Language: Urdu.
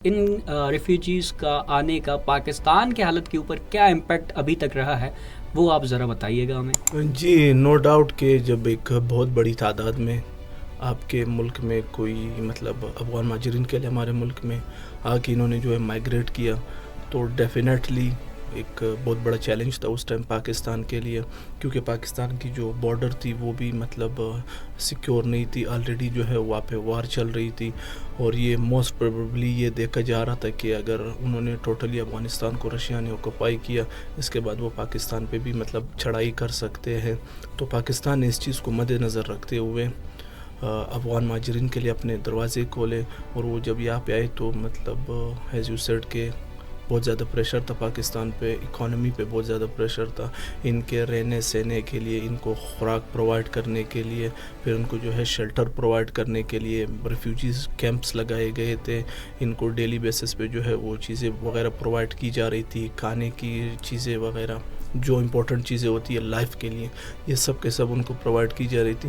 ان ریفیوجیز کا آنے کا پاکستان کی حالت کے اوپر کیا امپیکٹ ابھی تک رہا ہے، وہ آپ ذرا بتائیے گا ہمیں۔ جی نو ڈاؤٹ کہ جب ایک بہت بڑی تعداد میں آپ کے ملک میں کوئی افغان مہاجرین کے لیے ہمارے ملک میں آ کے انہوں نے جو ہے مائیگریٹ کیا، تو ڈیفینیٹلی ایک بہت بڑا چیلنج تھا اس ٹائم پاکستان کے لیے، کیونکہ پاکستان کی جو بارڈر تھی وہ بھی سیکیور نہیں تھی، آلریڈی جو ہے وہاں پہ وار چل رہی تھی، اور یہ موسٹ پروبیبلی یہ دیکھا جا رہا تھا کہ اگر انہوں نے ٹوٹلی افغانستان کو رشیا نے آکوپائی کیا، اس کے بعد وہ پاکستان پہ بھی چڑھائی کر سکتے ہیں۔ تو پاکستان نے اس چیز کو مد نظر رکھتے ہوئے افغان مہاجرین کے لیے اپنے دروازے کھولے، اور وہ جب یہاں پہ آئے تو ایز یو سیڈ کہ بہت زیادہ پریشر تھا پاکستان پہ، اکانومی پہ بہت زیادہ پریشر تھا، ان کے رہنے سہنے کے لیے، ان کو خوراک پرووائڈ کرنے کے لیے، پھر ان کو جو ہے شیلٹر پرووائڈ کرنے کے لیے ریفیوجیز کیمپس لگائے گئے تھے، ان کو ڈیلی بیسس پہ جو ہے وہ چیزیں وغیرہ پرووائڈ کی جا رہی تھی، کھانے کی چیزیں وغیرہ جو امپورٹنٹ چیزیں ہوتی ہے لائف کے لیے، یہ سب کے سب ان کو پرووائڈ کی جا رہی تھی۔